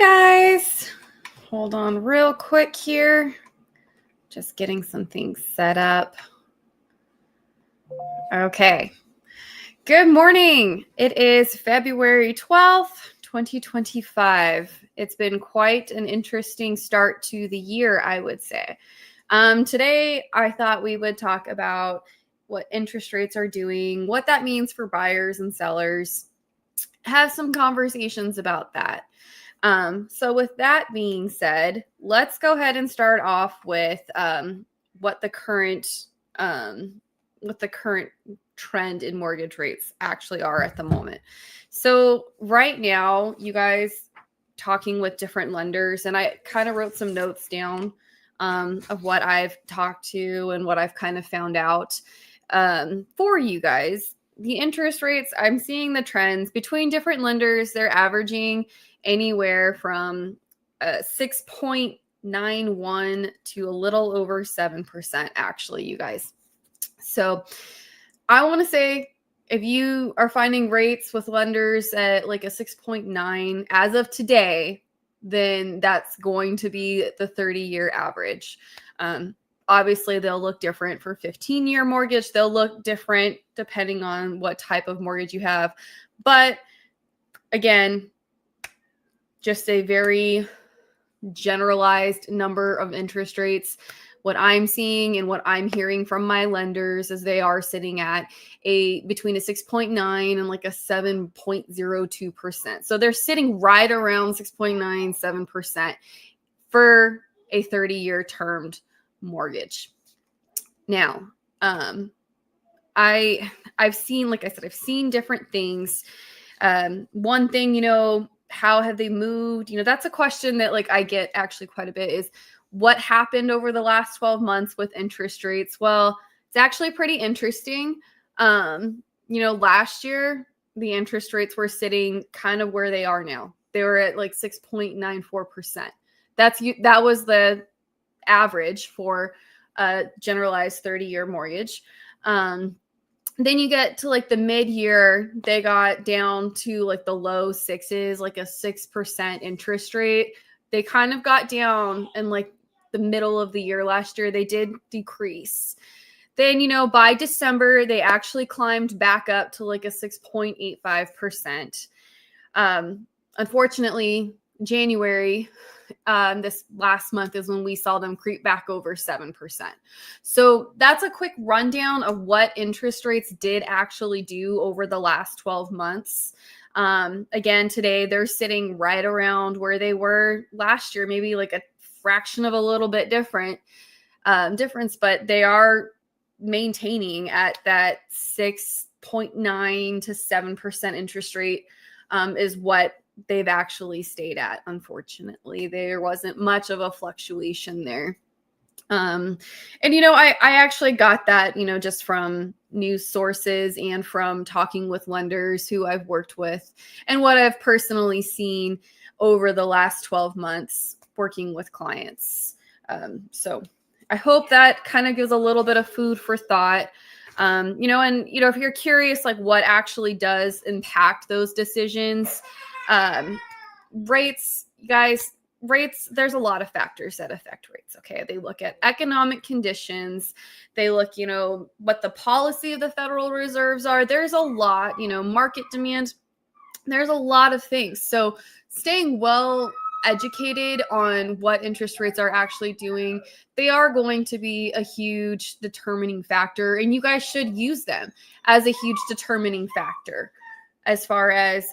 guys, hold on real quick here. Just getting some things set up. Okay. Good morning. It is February 12th, 2025. It's been quite an interesting start to the year, I would say. Today, I thought we would talk about what interest rates are doing, what that means for buyers and sellers, have some conversations about that. So with that being said, let's go ahead and start off with what the current trend in mortgage rates actually are at the moment. So right now, you guys talking with different lenders, and I kind of wrote some notes down of what I've talked to and what I've kind of found out for you guys. The interest rates, I'm seeing the trends between different lenders. They're averaging anywhere from 6.91 to a little over 7%, actually, you guys. So I want to say if you are finding rates with lenders at like a 6.9 as of today, then that's going to be the 30-year average. Obviously, they'll look different for 15-year mortgage. They'll look different depending on what type of mortgage you have. But again, just a very generalized number of interest rates. What I'm seeing and what I'm hearing from my lenders is they are sitting at between a 6.9 and like a 7.02%. So they're sitting right around 6.9, 7% for a 30-year termed mortgage. Now, I've seen, like I said, I've seen different things. One thing, how have they moved? That's a question that like I get actually quite a bit is what happened over the last 12 months with interest rates? Well, it's actually pretty interesting. Last year the interest rates were sitting kind of where they are now. They were at like 6.94%. That was the average for a generalized 30-year mortgage. Then you get to like the mid-year, they got down to like the low sixes, like a 6% interest rate. They kind of got down in like the middle of the year last year. They did decrease. Then, by December, they actually climbed back up to like a 6.85%. Unfortunately, January, this last month is when we saw them creep back over 7%. So that's a quick rundown of what interest rates did actually do over the last 12 months. Again, today they're sitting right around where they were last year, maybe like a fraction of a little bit difference, but they are maintaining at that 6.9 to 7% interest rate is what they've actually stayed at. Unfortunately, there wasn't much of a fluctuation there. I actually got that, just from news sources and from talking with lenders who I've worked with and what I've personally seen over the last 12 months working with clients. So I hope that kind of gives a little bit of food for thought. If you're curious, like what actually does impact those decisions, rates, guys, there's a lot of factors that affect rates. Okay. They look at economic conditions. They look, what the policy of the Federal Reserves are. There's a lot, market demand. There's a lot of things. So staying well educated on what interest rates are actually doing, they are going to be a huge determining factor, and you guys should use them as a huge determining factor as far as,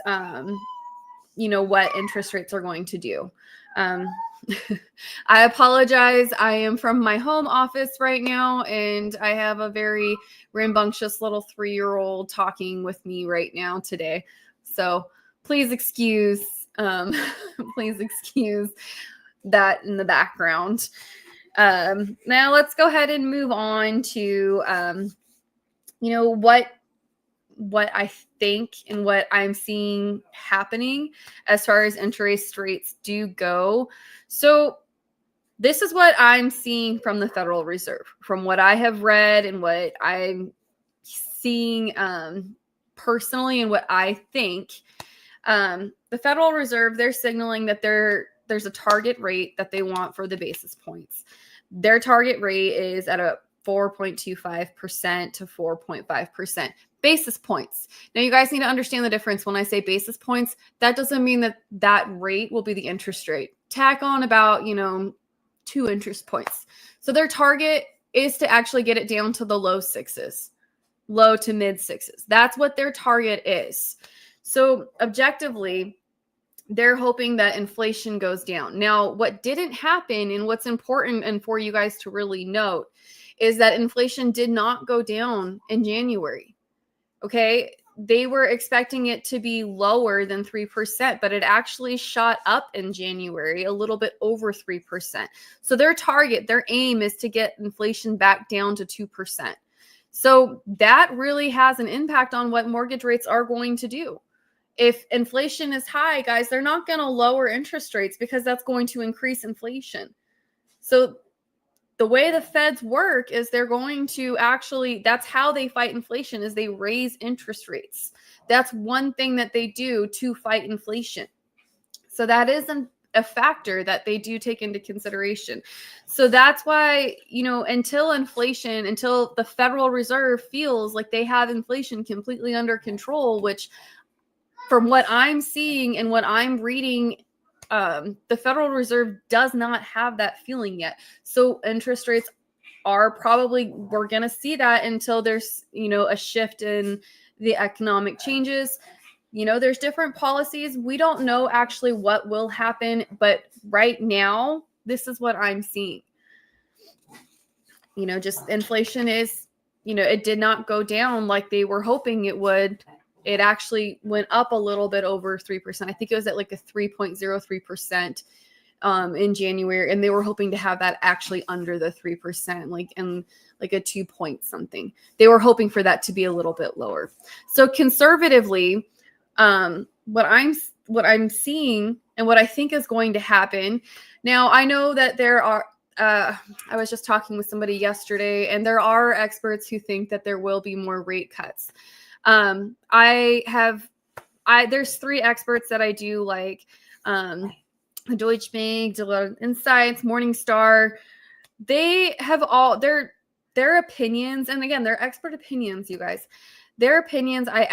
what interest rates are going to do. I apologize. I am from my home office right now, and I have a very rambunctious little 3-year-old talking with me right now today. So please excuse that in the background. Now let's go ahead and move on to, what I think and what I'm seeing happening as far as interest rates do go. So this is what I'm seeing from the Federal Reserve, from what I have read and what I'm seeing personally and what I think. The Federal Reserve, they're signaling that there's a target rate that they want for the basis points. Their target rate is at a 4.25% to 4.5% basis points. Now, you guys need to understand the difference. When I say basis points, that doesn't mean that that rate will be the interest rate. Tack on about, 2 interest points. So their target is to actually get it down to the low sixes, low to mid sixes. That's what their target is. So objectively, they're hoping that inflation goes down. Now, what didn't happen, and what's important and for you guys to really note, is that inflation did not go down in January. Okay. They were expecting it to be lower than 3%, but it actually shot up in January, a little bit over 3%. So their target, their aim is to get inflation back down to 2%. So that really has an impact on what mortgage rates are going to do. If inflation is high, guys, they're not going to lower interest rates because that's going to increase inflation. So the way the feds work is they're going to actually, that's how they fight inflation, is they raise interest rates. That's one thing that they do to fight inflation. So that is a factor that they do take into consideration. So that's why, until the Federal Reserve feels like they have inflation completely under control, which from what I'm seeing and what I'm reading, the Federal Reserve does not have that feeling yet. So interest rates we're going to see that until there's, a shift in the economic changes. There's different policies. We don't know actually what will happen, but right now, this is what I'm seeing. Just inflation is, it did not go down like they were hoping it would. It actually went up a little bit over 3%. I think it was at like a 3.03% in January, and they were hoping to have that actually under the 3%, like in like a 2 point something. They were hoping for that to be a little bit lower. So conservatively, what I'm seeing and what I think is going to happen. Now, I know that there are. I was just talking with somebody yesterday, and there are experts who think that there will be more rate cuts. There's 3 experts that I do like, Deutsche Bank, Deloitte Insights, Morningstar. They have all their opinions. And again, they're expert opinions, you guys. Their opinions, I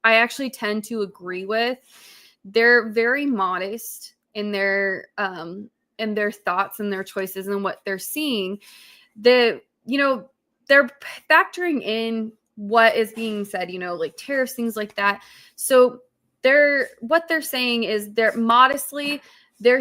actually tend to agree with. They're very modest in their thoughts and their choices and what they're seeing. They're factoring in what is being said, like tariffs, things like that. So what they're saying is they're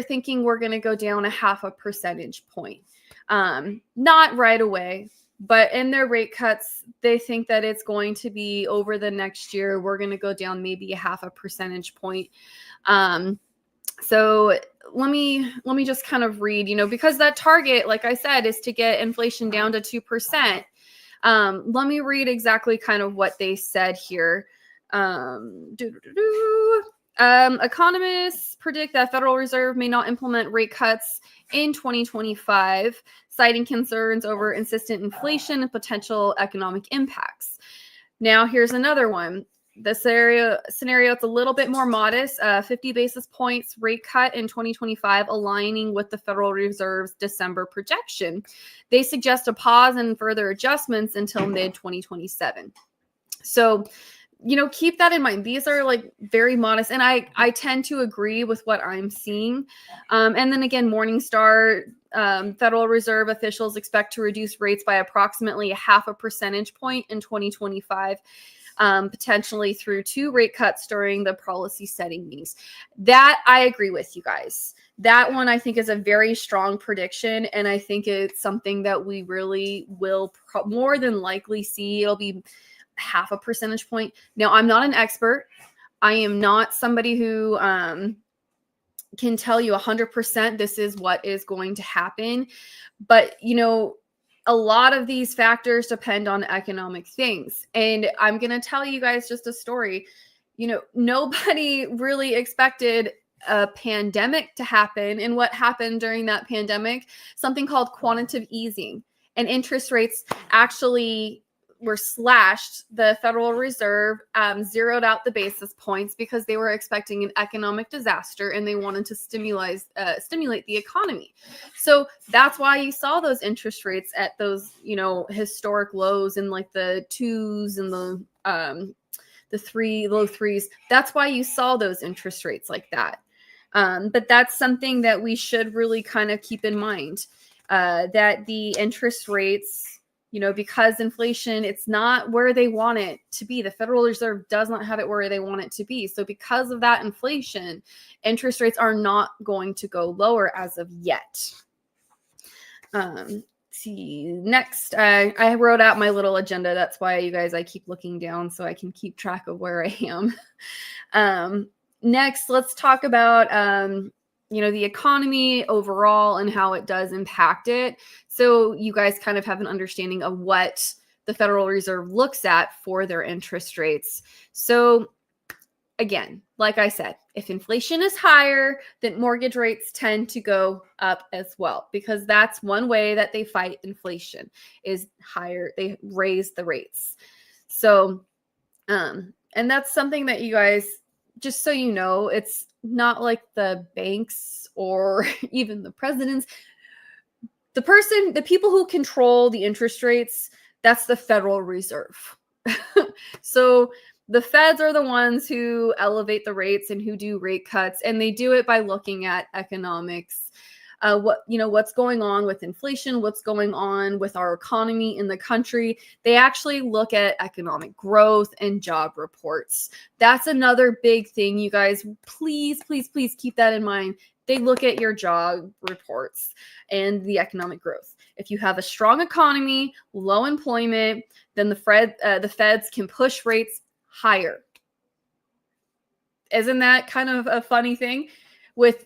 thinking we're going to go down a 0.5 percentage point. Not right away, but in their rate cuts, they think that it's going to be over the next year. We're going to go down maybe a 0.5 percentage point. So let me just kind of read, because that target, like I said, is to get inflation down to 2%. Let me read exactly kind of what they said here. Economists predict that Federal Reserve may not implement rate cuts in 2025, citing concerns over insistent inflation and potential economic impacts. Now, here's another one. The scenario, it's a little bit more modest, 50 basis points rate cut in 2025, aligning with the Federal Reserve's December projection. They suggest a pause and further adjustments until mid-2027. So, keep that in mind. These are like very modest, and I tend to agree with what I'm seeing. And then again, Morningstar, Federal Reserve officials expect to reduce rates by approximately 0.5 percentage point in 2025. Potentially through 2 rate cuts during the policy setting meetings. That I agree with you guys. That one I think is a very strong prediction, and I think it's something that we really will more than likely see. It'll be 0.5 percentage point. Now, I'm not an expert. I am not somebody who can tell you 100% this is what is going to happen. But, a lot of these factors depend on economic things. And I'm going to tell you guys just a story. Nobody really expected a pandemic to happen. And what happened during that pandemic? Something called quantitative easing. And interest rates actually were slashed. The Federal Reserve zeroed out the basis points because they were expecting an economic disaster and they wanted to stimulate the economy. So that's why you saw those interest rates at those, historic lows in like the twos and the low threes. That's why you saw those interest rates like that. But that's something that we should really kind of keep in mind, that the interest rates, because inflation, it's not where they want it to be. The Federal Reserve does not have it where they want it to be. So because of that inflation, interest rates are not going to go lower as of yet. See, next, I wrote out my little agenda. That's why, you guys, I keep looking down so I can keep track of where I am. Next, let's talk about, the economy overall and how it does impact it. So you guys kind of have an understanding of what the Federal Reserve looks at for their interest rates. So again, like I said, if inflation is higher, then mortgage rates tend to go up as well, because that's one way that they fight inflation is higher. They raise the rates. So, and that's something that you guys, just so you know, it's not like the banks or even the presidents. The people who control the interest rates, that's the Federal Reserve. So the feds are the ones who elevate the rates and who do rate cuts, and they do it by looking at economics. What's going on with inflation, what's going on with our economy in the country. They actually look at economic growth and job reports. That's another big thing, you guys. Please, please, please keep that in mind. They look at your job reports and the economic growth. If you have a strong economy, low employment, then the feds can push rates higher. Isn't that kind of a funny thing? With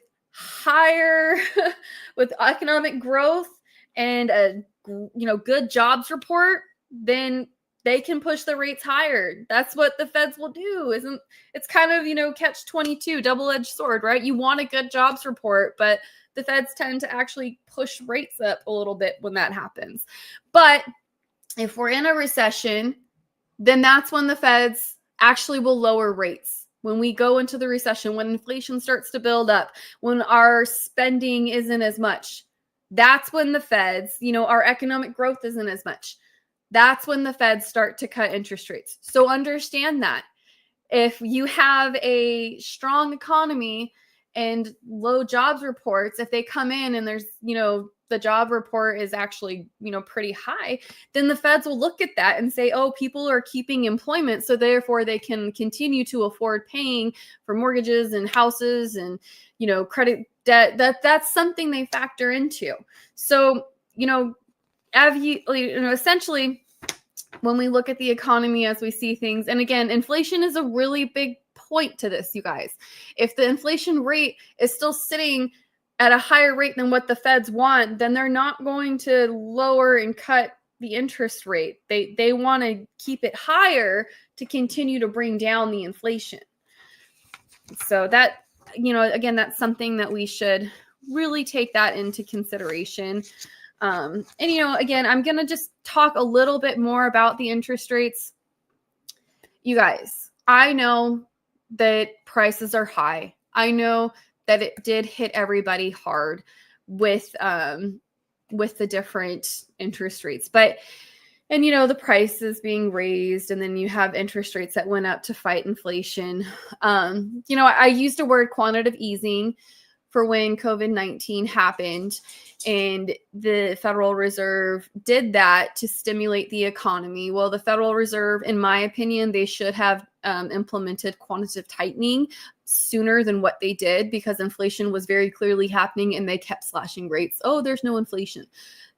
economic growth and a good jobs report, then they can push the rates higher. That's what the feds will do. It's kind of, catch-22, double-edged sword, right? You want a good jobs report, but the feds tend to actually push rates up a little bit when that happens. But if we're in a recession, then that's when the feds actually will lower rates. When we go into the recession, when inflation starts to build up, when our spending isn't as much, that's when the feds, our economic growth isn't as much. That's when the feds start to cut interest rates. So understand that. If you have a strong economy and low jobs reports, if they come in and there's, the job report is actually, pretty high, then the feds will look at that and say, oh, people are keeping employment, so therefore they can continue to afford paying for mortgages and houses and, credit debt. That's something they factor into. So, essentially, when we look at the economy as we see things, and again, inflation is a really big point to this, you guys. If the inflation rate is still sitting at a higher rate than what the feds want, then they're not going to lower and cut the interest rate. They want to keep it higher to continue to bring down the inflation. So that, again, that's something that we should really take that into consideration. And, again, I'm going to just talk a little bit more about the interest rates. You guys, I know that prices are high. I know that it did hit everybody hard with the different interest rates. And the prices being raised, and then you have interest rates that went up to fight inflation. I used a word, quantitative easing, for when COVID-19 happened, and the Federal Reserve did that to stimulate the economy. Well, the Federal Reserve, in my opinion, they should have implemented quantitative tightening sooner than what they did, because inflation was very clearly happening and they kept slashing rates. Oh, there's no inflation.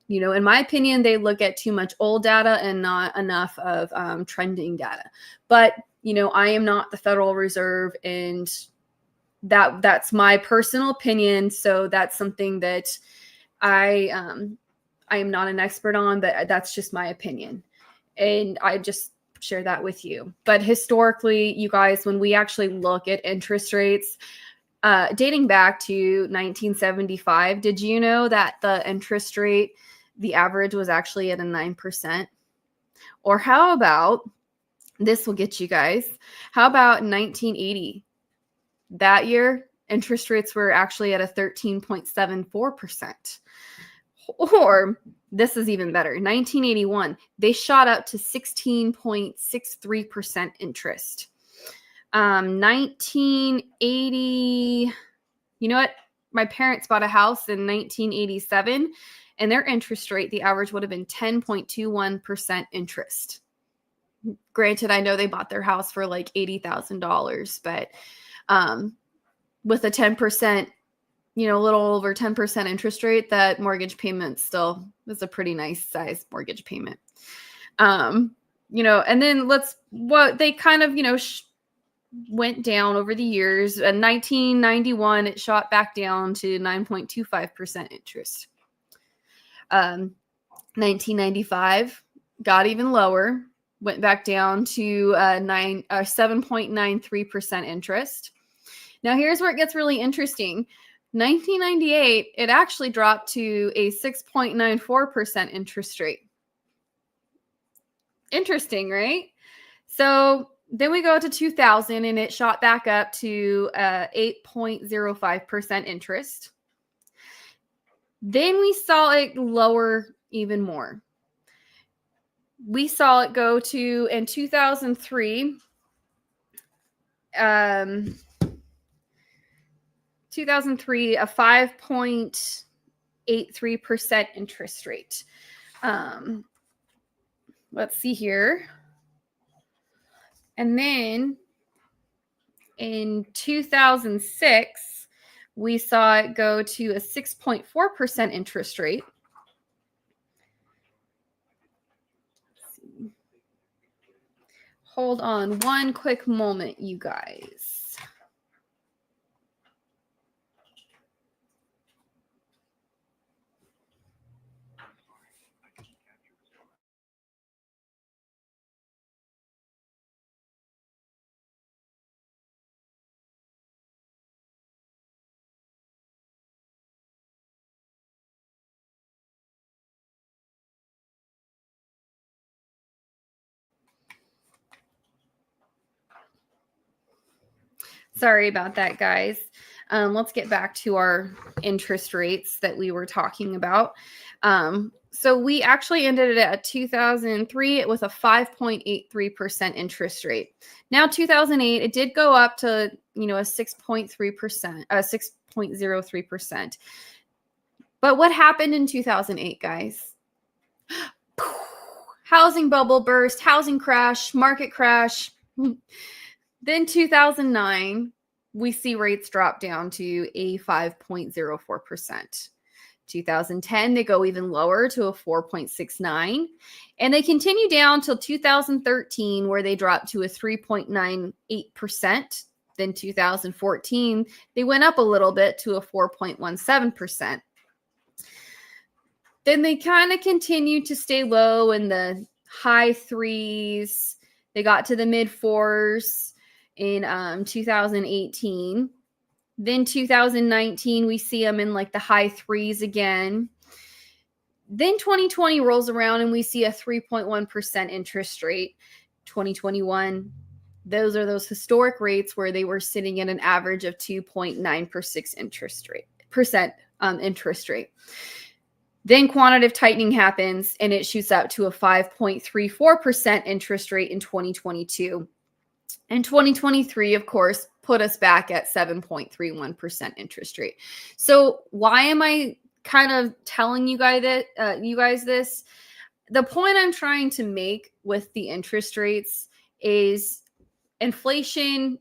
In my opinion, they look at too much old data and not enough of trending data. But, I am not the Federal Reserve, and that's my personal opinion. So that's something that I am not an expert on, but that's just my opinion. And I just share that with you. But historically, you guys, when we actually look at interest rates, dating back to 1975, did you know that the interest rate, the average was actually at a 9%? Or how about, this will get you guys, how about 1980? That year, interest rates were actually at a 13.74%. Or this is even better. 1981, they shot up to 16.63% interest. 1980, you know what? My parents bought a house in 1987, and their interest rate, the average would have been 10.21% interest. Granted, I know they bought their house for like $80,000, but with a 10%, a little over 10% interest rate, that mortgage payment still is a pretty nice size mortgage payment. And then what they kind of, went down over the years. In 1991, it shot back down to 9.25% interest. 1995 got even lower, went back down to 7.93% interest. Now, here's where it gets really interesting. 1998, it actually dropped to a 6.94% interest rate. Interesting, right? So then we go to 2000, and it shot back up to 8.05% interest. Then we saw it lower even more. We saw it go to, in 2003, 2003, a 5.83% interest rate. Let's see here. And then in 2006, we saw it go to a 6.4% interest rate. Hold on one quick moment, you guys. Sorry about that, guys. Let's get back to our interest rates that we were talking about. So we actually ended it at 2003. It was a 5.83% interest rate. Now, 2008, it did go up to, a 6.3%, 6.03%. But what happened in 2008, guys? Housing bubble burst, housing crash, market crash. Then 2009, we see rates drop down to a 5.04%. 2010, they go even lower to a 4.69. And they continue down till 2013, where they dropped to a 3.98%. Then 2014, they went up a little bit to a 4.17%. Then they kind of continued to stay low in the high threes. They got to the mid fours in 2018. Then 2019, we see them in like the high threes again. Then 2020 rolls around, and we see a 3.1% interest rate. 2021, those are those historic rates where they were sitting at an average of 2.9% interest rate. Then quantitative tightening happens, and it shoots up to a 5.34% interest rate in 2022. And 2023, of course, put us back at 7.31% interest rate. So why am I kind of telling you guys this? The point I'm trying to make with the interest rates is inflation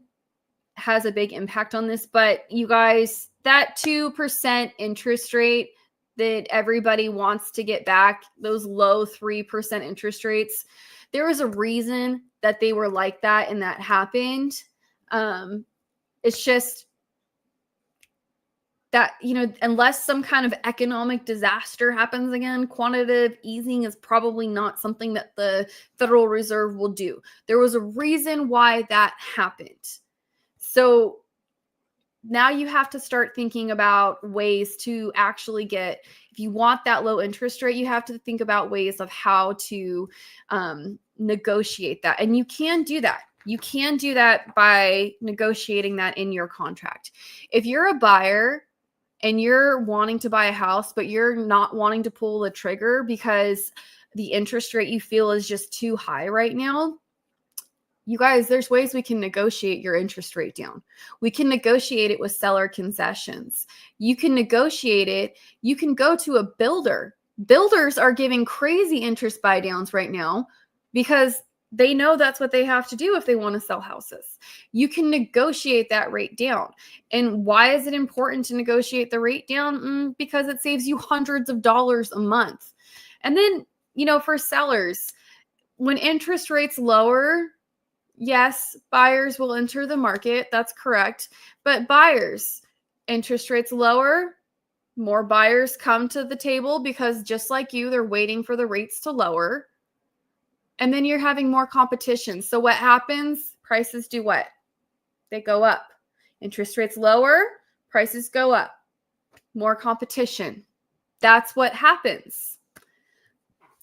has a big impact on this, but you guys, that 2% interest rate that everybody wants to get back, those low 3% interest rates, there was a reason that they were like that and that happened. It's just that, unless some kind of economic disaster happens again, quantitative easing is probably not something that the Federal Reserve will do. There was a reason why that happened. So now you have to start thinking about ways to actually get If you want that low interest rate, you have to think about ways of how to negotiate that. And you can do that. You can do that by negotiating that in your contract. If you're a buyer and you're wanting to buy a house, but you're not wanting to pull the trigger because the interest rate you feel is just too high right now, you guys, there's ways we can negotiate your interest rate down. We can negotiate it with seller concessions. You can negotiate it. You can go to a builder. Builders are giving crazy interest buy downs right now because they know that's what they have to do if they want to sell houses. You can negotiate that rate down. And why is it important to negotiate the rate down? Because it saves you hundreds of dollars a month. And then, for sellers, when interest rates lower, yes, buyers will enter the market. That's correct. But buyers, interest rates lower, more buyers come to the table because just like you, they're waiting for the rates to lower. And then you're having more competition. So what happens? Prices do what? They go up. Interest rates lower, prices go up. More competition. That's what happens.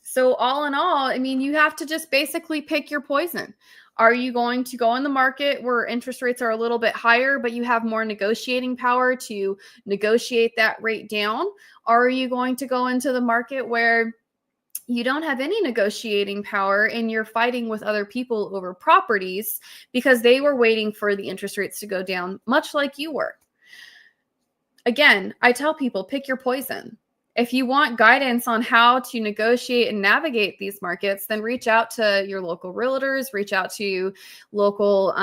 So all in all, you have to just basically pick your poison. Are you going to go in the market where interest rates are a little bit higher, but you have more negotiating power to negotiate that rate down? Or are you going to go into the market where you don't have any negotiating power and you're fighting with other people over properties because they were waiting for the interest rates to go down, much like you were? Again, I tell people, pick your poison. If you want guidance on how to negotiate and navigate these markets, then reach out to your local realtors, reach out to local,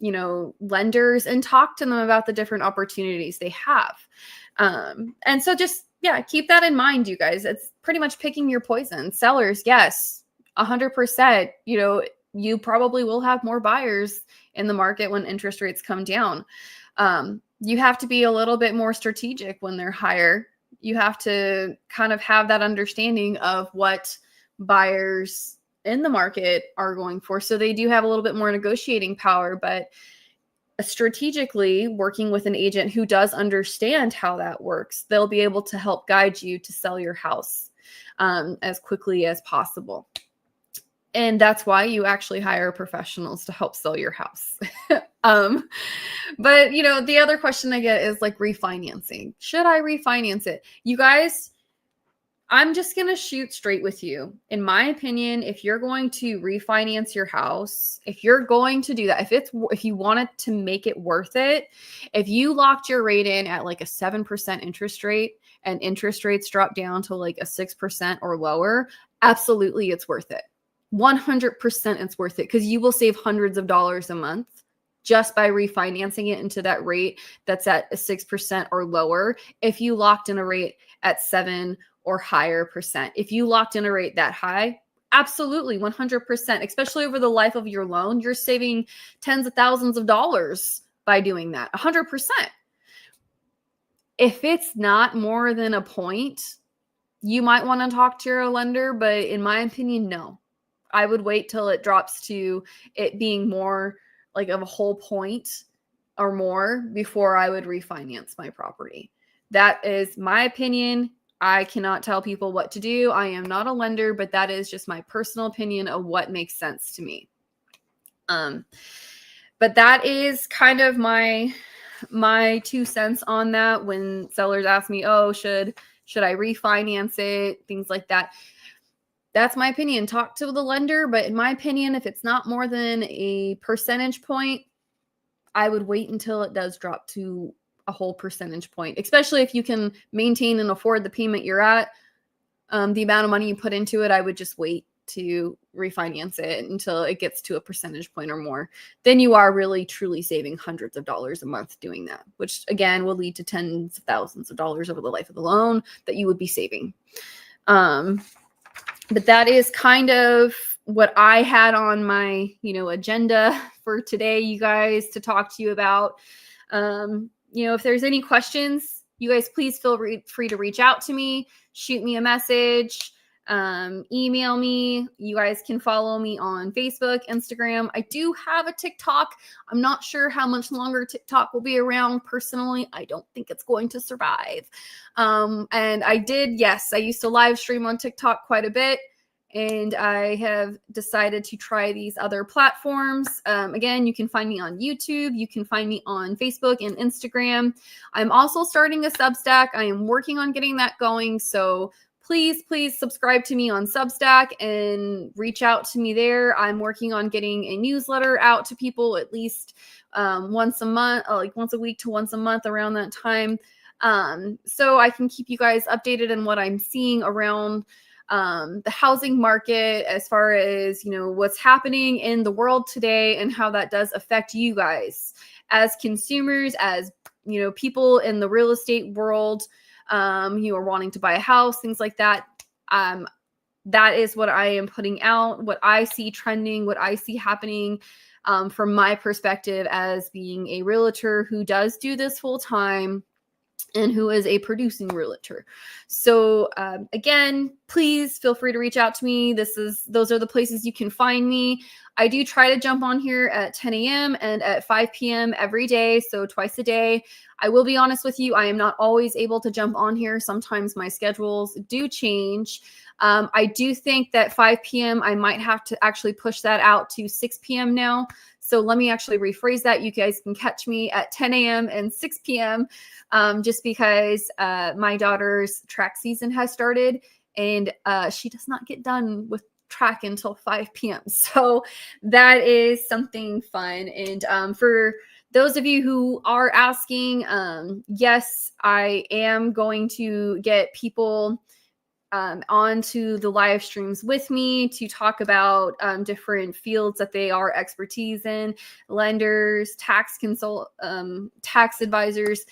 lenders, and talk to them about the different opportunities they have. And so just, keep that in mind, you guys. It's pretty much picking your poison. Sellers, yes, 100%. You probably will have more buyers in the market when interest rates come down. You have to be a little bit more strategic when they're higher. You have to kind of have that understanding of what buyers in the market are going for. So they do have a little bit more negotiating power, but strategically working with an agent who does understand how that works, they'll be able to help guide you to sell your house as quickly as possible. And that's why you actually hire professionals to help sell your house. But the other question I get is like refinancing. Should I refinance it? You guys, I'm just going to shoot straight with you. In my opinion, if you're going to refinance your house, if you're going to do that, if you wanted to make it worth it, if you locked your rate in at like a 7% interest rate and interest rates drop down to like a 6% or lower, absolutely it's worth it. 100% it's worth it because you will save hundreds of dollars a month just by refinancing it into that rate that's at a 6% or lower. If you locked in a rate at 7 or higher percent, if you locked in a rate that high, absolutely 100%, especially over the life of your loan, you're saving tens of thousands of dollars by doing that. 100%. If it's not more than a point, you might want to talk to your lender, but in my opinion, no. I would wait till it drops to it being more like of a whole point or more before I would refinance my property. That is my opinion. I cannot tell people what to do. I am not a lender, but that is just my personal opinion of what makes sense to me. But that is kind of my 2 cents on that. When sellers ask me, oh, should I refinance it? Things like that. That's my opinion. Talk to the lender, but in my opinion, if it's not more than a percentage point, I would wait until it does drop to a whole percentage point, especially if you can maintain and afford the payment you're at. The amount of money you put into it, I would just wait to refinance it until it gets to a percentage point or more. Then you are really truly saving hundreds of dollars a month doing that, which again will lead to tens of thousands of dollars over the life of the loan that you would be saving. But that is kind of what I had on my, agenda for today, you guys, to talk to you about. If there's any questions, you guys please feel free to reach out to me, shoot me a message. email me. You guys can follow me on Facebook, Instagram. I do have a TikTok. I'm not sure how much longer TikTok will be around. Personally, I don't think it's going to survive. And I used to live stream on TikTok quite a bit. And I have decided to try these other platforms. Again, you can find me on YouTube. You can find me on Facebook and Instagram. I'm also starting a Substack. I am working on getting that going. So please subscribe to me on Substack and reach out to me there. I'm working on getting a newsletter out to people at least once a month, like once a week to once a month around that time. So I can keep you guys updated on what I'm seeing around the housing market, as far as, what's happening in the world today and how that does affect you guys as consumers, as, people in the real estate world, are wanting to buy a house, things like that. That is what I am putting out, what I see trending, what I see happening from my perspective as being a realtor who does do this full time and who is a producing realtor. So again, please feel free to reach out to me. Those are the places you can find me. I do try to jump on here at 10 a.m. and at 5 p.m. every day, so twice a day. I will be honest with you, I am not always able to jump on here. Sometimes my schedules do change. I do think that 5 p.m. I might have to actually push that out to 6 p.m. now. So let me actually rephrase that. You guys can catch me at 10 a.m. and 6 p.m. Just because my daughter's track season has started, and she does not get done with track until 5 p.m. So that is something fun. And for those of you who are asking, yes, I am going to get people onto the live streams with me to talk about different fields that they are expertise in: lenders, tax advisors,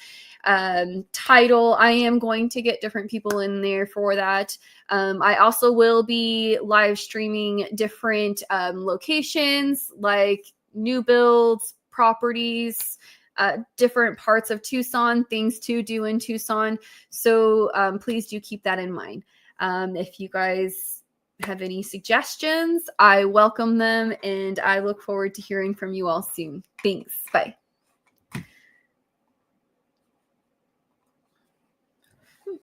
title. I am going to get different people in there for that. I also will be live streaming different locations, like new builds, properties, different parts of Tucson, things to do in Tucson. So please do keep that in mind. If you guys have any suggestions, I welcome them, and I look forward to hearing from you all soon. Thanks. Bye.